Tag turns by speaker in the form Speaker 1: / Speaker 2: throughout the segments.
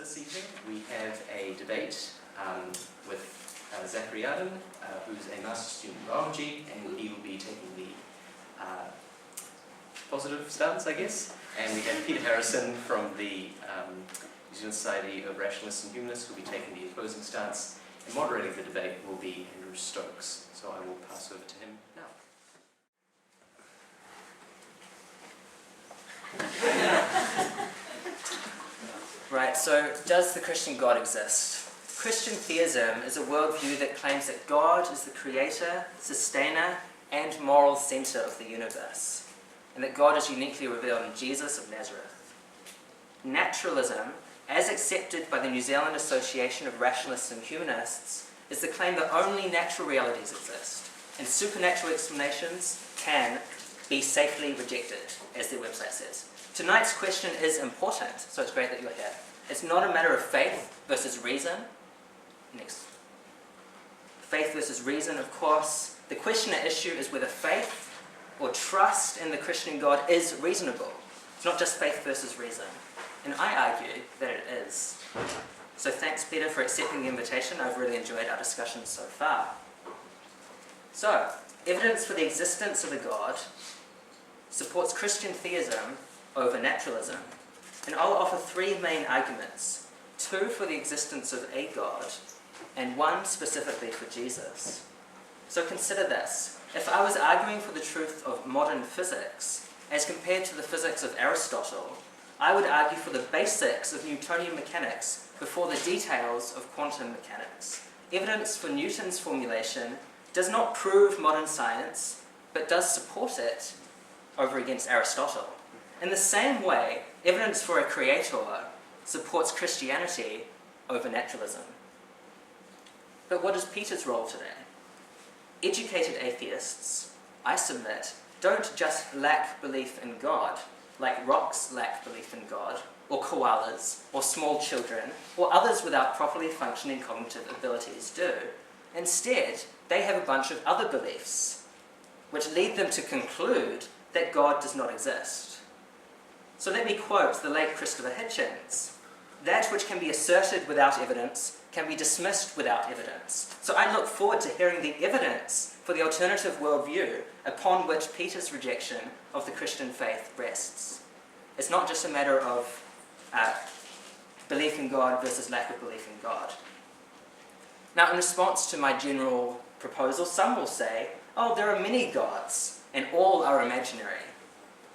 Speaker 1: this evening. We have a debate with Zachary Ardern, who's a master's student in biology, and he will be taking the positive stance, I guess. And we have Peter Harrison from the New Zealand Society of Rationalists and Humanists, who will be taking the opposing stance. And moderating the debate will be Andrew Stokes. So I will pass over to him now.
Speaker 2: Right, so does the Christian God exist? Christian theism is a worldview that claims that God is the creator, sustainer, and moral centre of the universe, and that God is uniquely revealed in Jesus of Nazareth. Naturalism, as accepted by the New Zealand Association of Rationalists and Humanists, is the claim that only natural realities exist, and supernatural explanations can be safely rejected, as their website says. Tonight's question is important, so it's great that you're here. It's not a matter of faith versus reason. Next. Faith versus reason, of course. The question at issue is whether faith or trust in the Christian God is reasonable. It's not just faith versus reason. And I argue that it is. So thanks, Peter, for accepting the invitation. I've really enjoyed our discussion so far. So, evidence for the existence of a God supports Christian theism over naturalism. And I'll offer three main arguments. Two for the existence of a God, and one specifically for Jesus. So consider this. If I was arguing for the truth of modern physics, as compared to the physics of Aristotle, I would argue for the basics of Newtonian mechanics before the details of quantum mechanics. Evidence for Newton's formulation does not prove modern science, but does support it over against Aristotle. In the same way, evidence for a creator supports Christianity over naturalism. But what is Peter's role today? Educated atheists, I submit, don't just lack belief in God, like rocks lack belief in God, or koalas, or small children, or others without properly functioning cognitive abilities do. Instead, they have a bunch of other beliefs, which lead them to conclude that God does not exist. So let me quote the late Christopher Hitchens. That which can be asserted without evidence can be dismissed without evidence. So I look forward to hearing the evidence for the alternative worldview upon which Peter's rejection of the Christian faith rests. It's not just a matter of belief in God versus lack of belief in God. Now, in response to my general proposal, some will say, oh, there are many gods, and all are imaginary.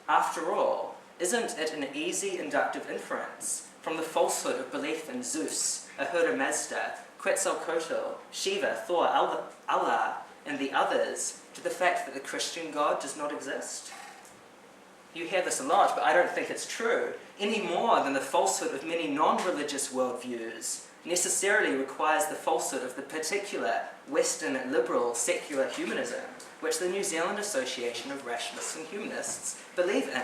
Speaker 2: After all, isn't it an easy inductive inference from the falsehood of belief in Zeus, Ahura Mazda, Quetzalcoatl, Shiva, Thor, Allah, and the others, to the fact that the Christian God does not exist? You hear this a lot, but I don't think it's true, any more than the falsehood of many non-religious worldviews necessarily requires the falsehood of the particular Western liberal secular humanism, which the New Zealand Association of Rationalists and Humanists believe in.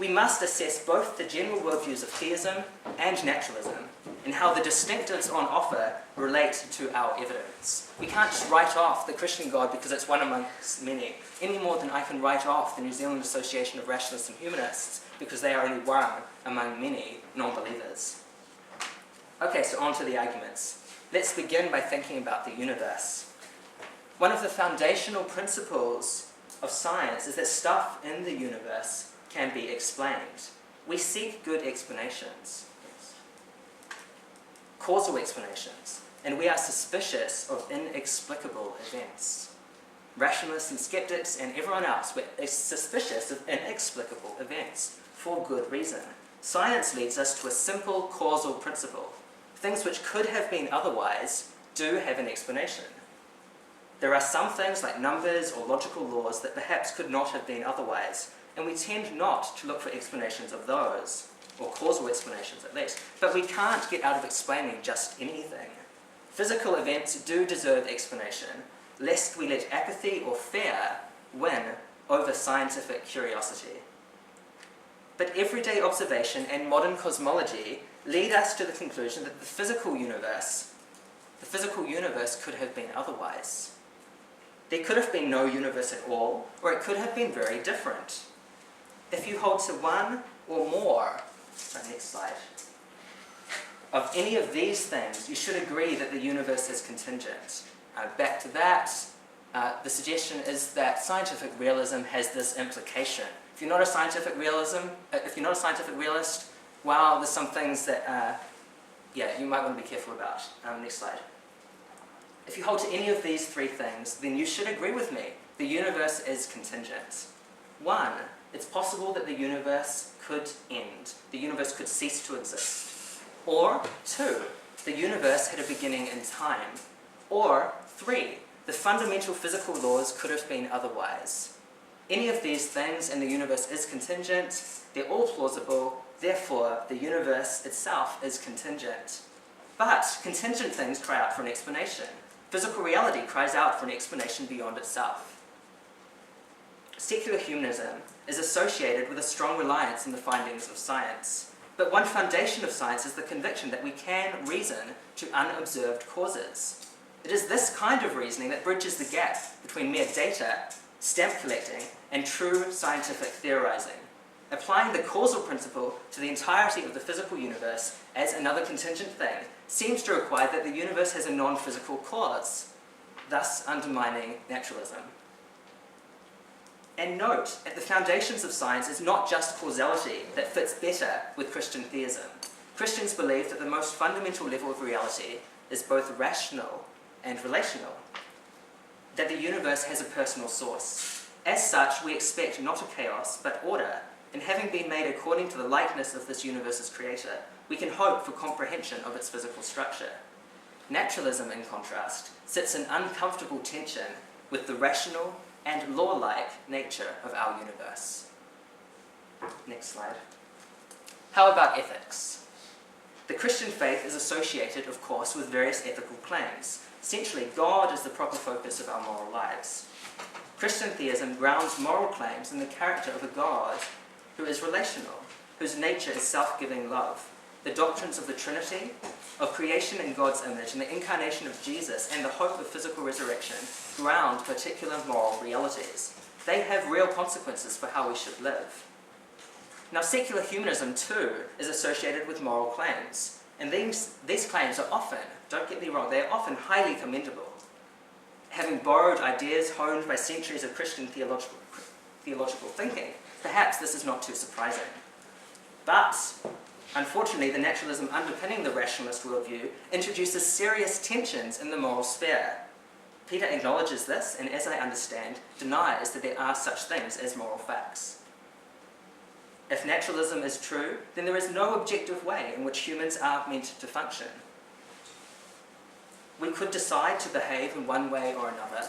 Speaker 2: We must assess both the general worldviews of theism and naturalism, and how the distinctives on offer relate to our evidence. We can't just write off the Christian God because it's one amongst many, any more than I can write off the New Zealand Association of Rationalists and Humanists because they are only one among many non-believers. Okay, so on to the arguments. Let's begin by thinking about the universe. One of the foundational principles of science is that stuff in the universe can be explained. We seek good explanations, causal explanations, and we are suspicious of inexplicable events. Rationalists and skeptics and everyone else is suspicious of inexplicable events for good reason. Science leads us to a simple causal principle. Things which could have been otherwise do have an explanation. There are some things like numbers or logical laws that perhaps could not have been otherwise, and we tend not to look for explanations of those, or causal explanations at least. But we can't get out of explaining just anything. Physical events do deserve explanation, lest we let apathy or fear win over scientific curiosity. But everyday observation and modern cosmology lead us to the conclusion that the physical universe could have been otherwise. There could have been no universe at all, or it could have been very different. If you hold to one or more, next slide, of any of these things, you should agree that the universe is contingent. Back to that, the suggestion is that scientific realism has this implication. If you're not a scientific realist, well, there's some things that you might want to be careful about. Next slide. If you hold to any of these three things, then you should agree with me. The universe is contingent. 1, it's possible that the universe could end. The universe could cease to exist. Or 2, the universe had a beginning in time. Or 3, the fundamental physical laws could have been otherwise. Any of these things and the universe is contingent, they're all plausible, therefore the universe itself is contingent. But contingent things cry out for an explanation. Physical reality cries out for an explanation beyond itself. Secular humanism is associated with a strong reliance on the findings of science. But one foundation of science is the conviction that we can reason to unobserved causes. It is this kind of reasoning that bridges the gap between mere data, stamp collecting, and true scientific theorizing. Applying the causal principle to the entirety of the physical universe as another contingent thing seems to require that the universe has a non-physical cause, thus undermining naturalism. And note, at the foundations of science is not just causality that fits better with Christian theism. Christians believe that the most fundamental level of reality is both rational and relational, that the universe has a personal source. As such, we expect not a chaos, but order, and having been made according to the likeness of this universe's creator, we can hope for comprehension of its physical structure. Naturalism, in contrast, sits in uncomfortable tension with the rational and law-like nature of our universe. Next slide. How about ethics? The Christian faith is associated, of course, with various ethical claims. Essentially, God is the proper focus of our moral lives. Christian theism grounds moral claims in the character of a God who is relational, whose nature is self-giving love. The doctrines of the Trinity, of creation in God's image, and the incarnation of Jesus, and the hope of physical resurrection ground particular moral realities. They have real consequences for how we should live. Now, secular humanism, too, is associated with moral claims. And these claims are often, don't get me wrong, they are often highly commendable. Having borrowed ideas honed by centuries of Christian theological thinking, perhaps this is not too surprising. But, unfortunately, the naturalism underpinning the rationalist worldview introduces serious tensions in the moral sphere. Peter acknowledges this, and as I understand, denies that there are such things as moral facts. If naturalism is true, then there is no objective way in which humans are meant to function. We could decide to behave in one way or another,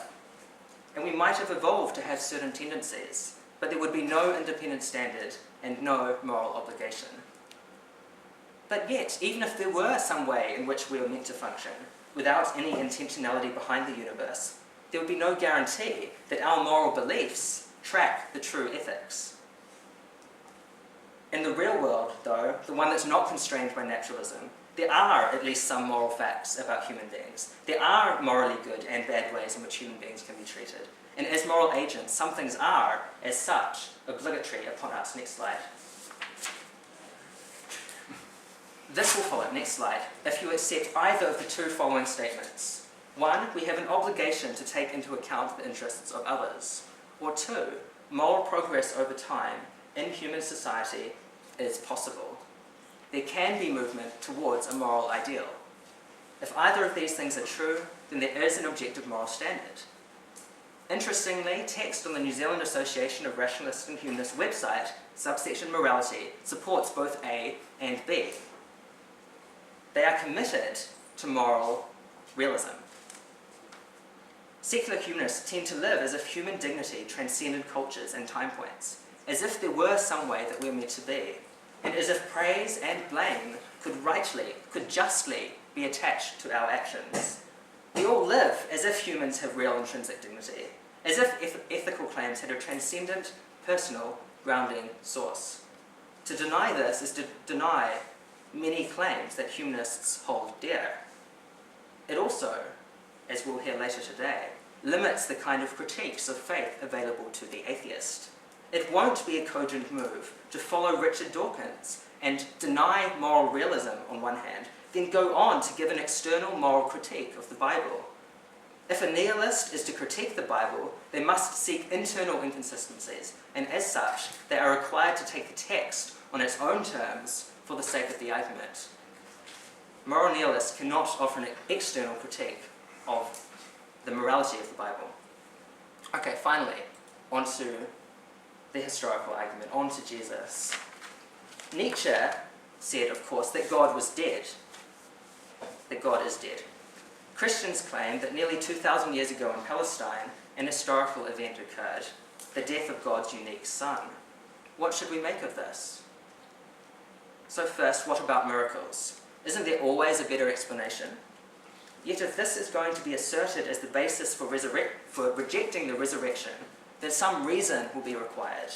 Speaker 2: and we might have evolved to have certain tendencies, but there would be no independent standard and no moral obligation. But yet, even if there were some way in which we were meant to function, without any intentionality behind the universe, there would be no guarantee that our moral beliefs track the true ethics. In the real world, though, the one that's not constrained by naturalism, there are at least some moral facts about human beings. There are morally good and bad ways in which human beings can be treated. And as moral agents, some things are, as such, obligatory upon us. Next slide. This will follow, next slide, if you accept either of the two following statements. 1, we have an obligation to take into account the interests of others. Or 2, moral progress over time in human society is possible. There can be movement towards a moral ideal. If either of these things are true, then there is an objective moral standard. Interestingly, text on the New Zealand Association of Rationalists and Humanists website, subsection morality, supports both A and B. They are committed to moral realism. Secular humanists tend to live as if human dignity transcended cultures and time points, as if there were some way that we're meant to be, and as if praise and blame could justly be attached to our actions. We all live as if humans have real intrinsic dignity, as if ethical claims had a transcendent, personal, grounding source. To deny this is to deny many claims that humanists hold dear. It also, as we'll hear later today, limits the kind of critiques of faith available to the atheist. It won't be a cogent move to follow Richard Dawkins and deny moral realism on one hand, then go on to give an external moral critique of the Bible. If a nihilist is to critique the Bible, they must seek internal inconsistencies, and as such, they are required to take the text on its own terms for the sake of the argument. Moral nihilists cannot offer an external critique of the morality of the Bible. Okay, finally, on to the historical argument, on to Jesus. Nietzsche said, of course, that God was dead, that God is dead. Christians claim that nearly 2,000 years ago in Palestine, an historical event occurred, the death of God's unique Son. What should we make of this? So first, what about miracles? Isn't there always a better explanation? Yet if this is going to be asserted as the basis for rejecting the resurrection, then some reason will be required.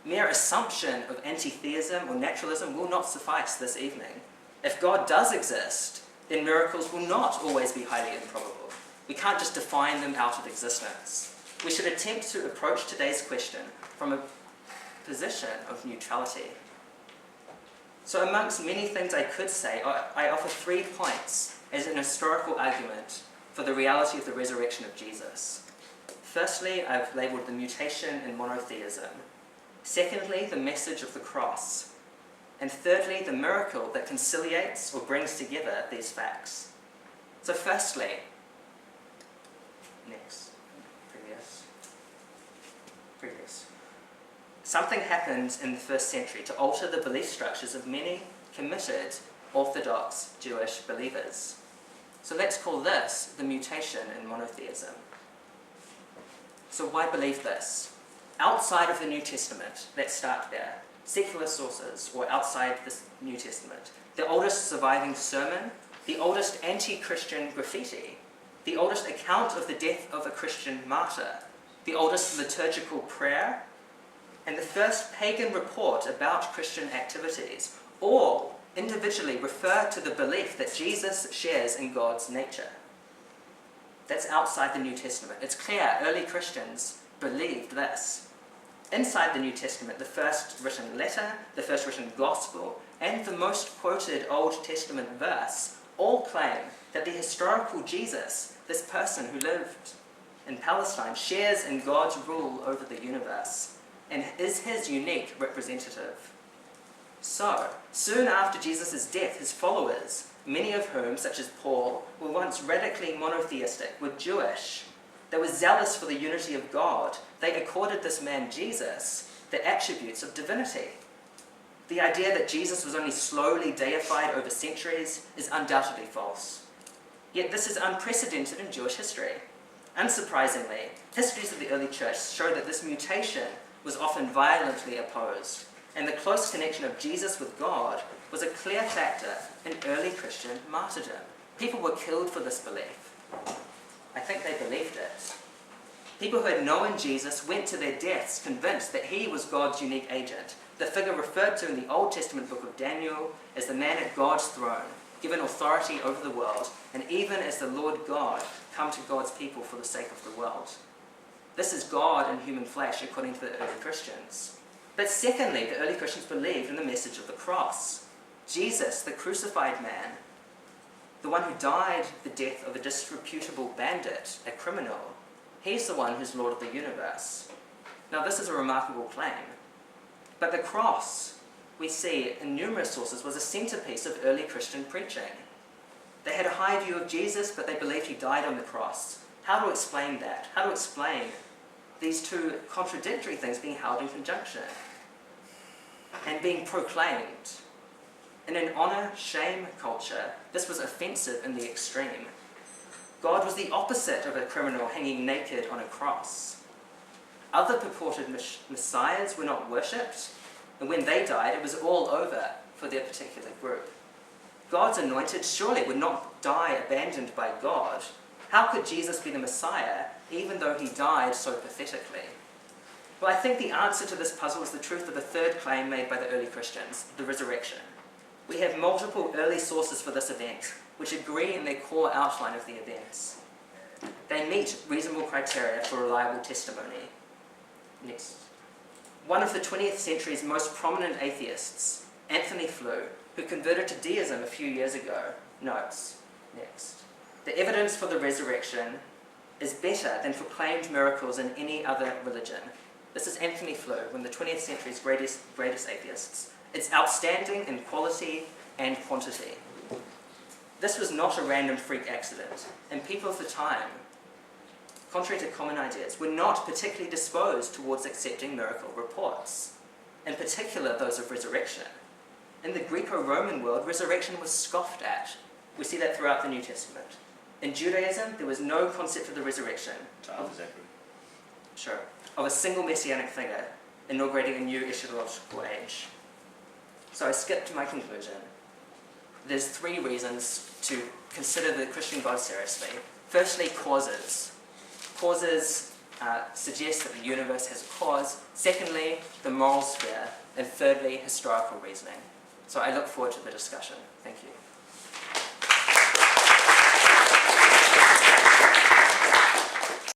Speaker 2: Mere assumption of anti-theism or naturalism will not suffice this evening. If God does exist, then miracles will not always be highly improbable. We can't just define them out of existence. We should attempt to approach today's question from a position of neutrality. So amongst many things I could say, I offer 3 points as an historical argument for the reality of the resurrection of Jesus. Firstly, I've labelled the mutation in monotheism. Secondly, the message of the cross. And thirdly, the miracle that conciliates or brings together these facts. So firstly, previous. Something happened in the first century to alter the belief structures of many committed Orthodox Jewish believers. So let's call this the mutation in monotheism. So why believe this? Outside of the New Testament, let's start there. Secular sources, or outside the New Testament. The oldest surviving sermon, the oldest anti-Christian graffiti, the oldest account of the death of a Christian martyr, the oldest liturgical prayer, and the first pagan report about Christian activities, all individually refer to the belief that Jesus shares in God's nature. That's outside the New Testament. It's clear early Christians believed this. Inside the New Testament, the first written letter, the first written gospel, and the most quoted Old Testament verse all claim that the historical Jesus, this person who lived in Palestine, shares in God's rule over the universe and is his unique representative. So, soon after Jesus' death, his followers, many of whom, such as Paul, were once radically monotheistic, were Jewish. They were zealous for the unity of God. They accorded this man Jesus the attributes of divinity. The idea that Jesus was only slowly deified over centuries is undoubtedly false. Yet this is unprecedented in Jewish history. Unsurprisingly, histories of the early church show that this mutation was often violently opposed, and the close connection of Jesus with God was a clear factor in early Christian martyrdom. People were killed for this belief. I think they believed it. People who had known Jesus went to their deaths convinced that he was God's unique agent, the figure referred to in the Old Testament book of Daniel as the man at God's throne, given authority over the world, and even as the Lord God come to God's people for the sake of the world. This is God in human flesh, according to the early Christians. But secondly, the early Christians believed in the message of the cross. Jesus, the crucified man, the one who died the death of a disreputable bandit, a criminal, he's the one who's Lord of the universe. Now this is a remarkable claim. But the cross, we see in numerous sources, was a centerpiece of early Christian preaching. They had a high view of Jesus, but they believed he died on the cross. How to explain that? How to explain these two contradictory things being held in conjunction and being proclaimed? In an honor-shame culture, this was offensive in the extreme. God was the opposite of a criminal hanging naked on a cross. Other purported messiahs were not worshipped, and when they died, it was all over for their particular group. God's anointed surely would not die abandoned by God. How could Jesus be the Messiah, even though he died so pathetically? Well, I think the answer to this puzzle is the truth of the third claim made by the early Christians, the resurrection. We have multiple early sources for this event, which agree in their core outline of the events. They meet reasonable criteria for reliable testimony. Next. One of the 20th century's most prominent atheists, Anthony Flew, who converted to deism a few years ago, notes, next, the evidence for the resurrection is better than for claimed miracles in any other religion. This is Anthony Flew, one of the 20th century's greatest atheists. It's outstanding in quality and quantity. This was not a random freak accident, and people of the time, contrary to common ideas, were not particularly disposed towards accepting miracle reports, in particular those of resurrection. In the Greco-Roman world, resurrection was scoffed at. We see that throughout the New Testament. In Judaism, there was no concept of the resurrection.
Speaker 3: Zachary.
Speaker 2: Sure. Of a single messianic figure inaugurating a new eschatological age. So I skipped my conclusion. There's 3 reasons to consider the Christian God seriously. Firstly, causes. Causes suggest that the universe has a cause. Secondly, the moral sphere. And thirdly, historical reasoning. So I look forward to the discussion. Thank you.